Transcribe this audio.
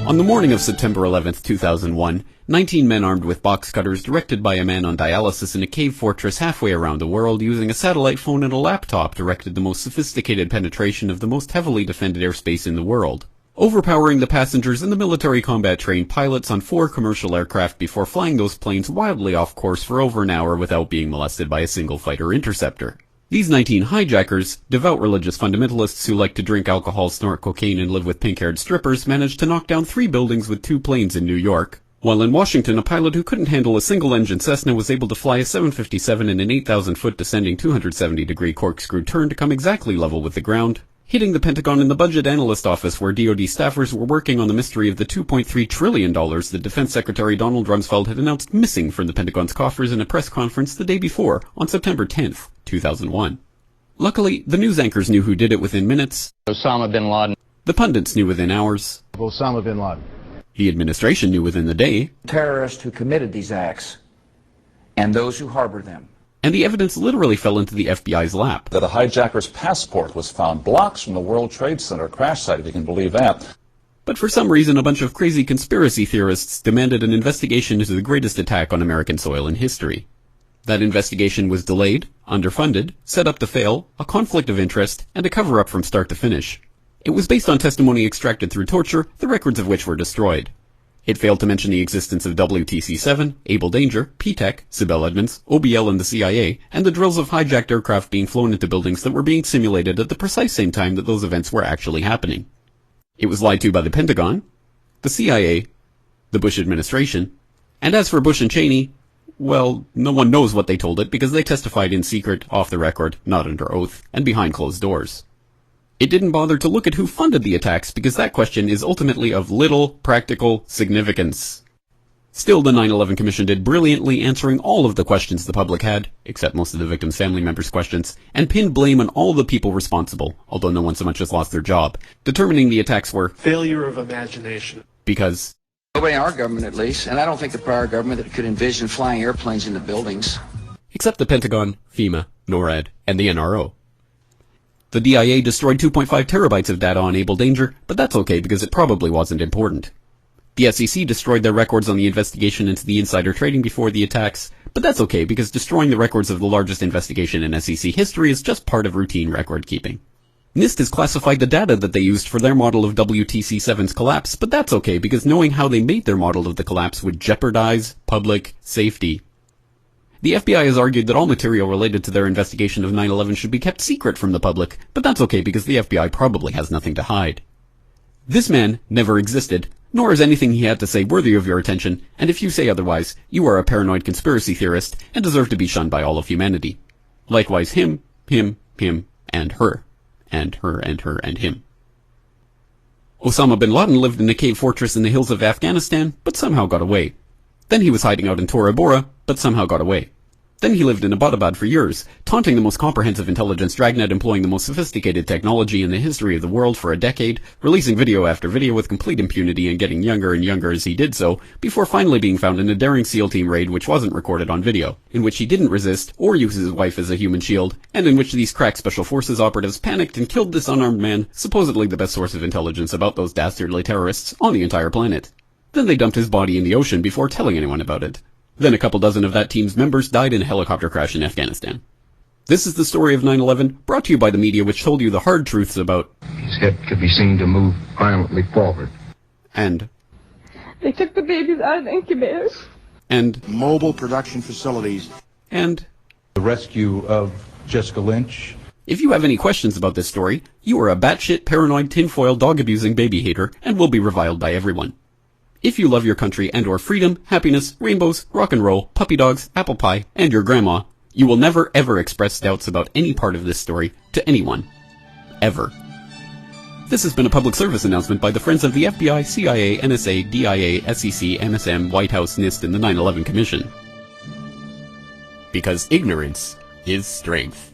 On the morning of September 11, 2001, 19 men armed with box cutters directed by a man on dialysis in a cave fortress halfway around the world using a satellite phone and a laptop directed the most sophisticated penetration of the most heavily defended airspace in the world, overpowering the passengers and the military combat-trained pilots on 4 commercial aircraft before flying those planes wildly off course for over an hour without being molested by a single fighter interceptor. These 19 hijackers, devout religious fundamentalists who like to drink alcohol, snort cocaine, and live with pink-haired strippers, managed to knock down 3 buildings with 2 planes in New York, while in Washington a pilot who couldn't handle a single-engine Cessna was able to fly a 757 in an 8,000-foot descending 270-degree corkscrew turn to come exactly level with the ground, hitting the Pentagon in the Budget Analyst Office where DoD staffers were working on the mystery of the $2.3 trillion that Defense Secretary Donald Rumsfeld had announced missing from the Pentagon's coffers in a press conference the day before, on September 10th, 2001. Luckily, the news anchors knew who did it within minutes. Osama bin Laden. The pundits knew within hours. Osama bin Laden. The administration knew within the day. Terrorists who committed these acts and those who harbor them. And the evidence literally fell into the FBI's lap. That a hijacker's passport was found blocks from the World Trade Center crash site, if you can believe that. But for some reason, a bunch of crazy conspiracy theorists demanded an investigation into the greatest attack on American soil in history. That investigation was delayed, underfunded, set up to fail, a conflict of interest, and a cover-up from start to finish. It was based on testimony extracted through torture, the records of which were destroyed. It failed to mention the existence of WTC-7, Able Danger, P-TECH, Sibel Edmonds, OBL and the CIA, and the drills of hijacked aircraft being flown into buildings that were being simulated at the precise same time that those events were actually happening. It was lied to by the Pentagon, the CIA, the Bush administration, and as for Bush and Cheney, well, no one knows what they told it because they testified in secret, off the record, not under oath, and behind closed doors. It didn't bother to look at who funded the attacks because that question is ultimately of little practical significance. Still, the 9/11 Commission did brilliantly answering all of the questions the public had, except most of the victims' family members' questions, and pinned blame on all the people responsible, although no one so much as lost their job, determining the attacks were failure of imagination. Because Nobody in our government, at least, and I don't think the prior government that could envision flying airplanes into buildings. Except the Pentagon, FEMA, NORAD, and the NRO. The DIA destroyed 2.5 terabytes of data on Able Danger, but that's okay because it probably wasn't important. The SEC destroyed their records on the investigation into the insider trading before the attacks, but that's okay because destroying the records of the largest investigation in SEC history is just part of routine record keeping. NIST has classified the data that they used for their model of WTC-7's collapse, but that's okay because knowing how they made their model of the collapse would jeopardize public safety. The FBI has argued that all material related to their investigation of 9/11 should be kept secret from the public, but that's okay because the FBI probably has nothing to hide. This man never existed, nor is anything he had to say worthy of your attention, and if you say otherwise, you are a paranoid conspiracy theorist and deserve to be shunned by all of humanity. Likewise him, and her. And her, and her, and him. Osama bin Laden lived in a cave fortress in the hills of Afghanistan, but somehow got away. Then he was hiding out in Tora Bora, but somehow got away. Then he lived in Abbottabad for years, taunting the most comprehensive intelligence dragnet employing the most sophisticated technology in the history of the world for a decade, releasing video after video with complete impunity and getting younger and younger as he did so, before finally being found in a daring SEAL team raid which wasn't recorded on video, in which he didn't resist or use his wife as a human shield, and in which these crack special forces operatives panicked and killed this unarmed man, supposedly the best source of intelligence about those dastardly terrorists on the entire planet. Then they dumped his body in the ocean before telling anyone about it. Then a couple dozen of that team's members died in a helicopter crash in Afghanistan. This is the story of 9/11, brought to you by the media which told you the hard truths about his head could be seen to move violently forward. And they took the babies out of the incubators. And mobile production facilities. And the rescue of Jessica Lynch. If you have any questions about this story, you are a batshit paranoid tinfoil dog-abusing baby hater and will be reviled by everyone. If you love your country and or freedom, happiness, rainbows, rock and roll, puppy dogs, apple pie, and your grandma, you will never ever express doubts about any part of this story to anyone. Ever. This has been a public service announcement by the Friends of the FBI, CIA, NSA, DIA, SEC, MSM, White House, NIST, and the 9/11 Commission. Because ignorance is strength.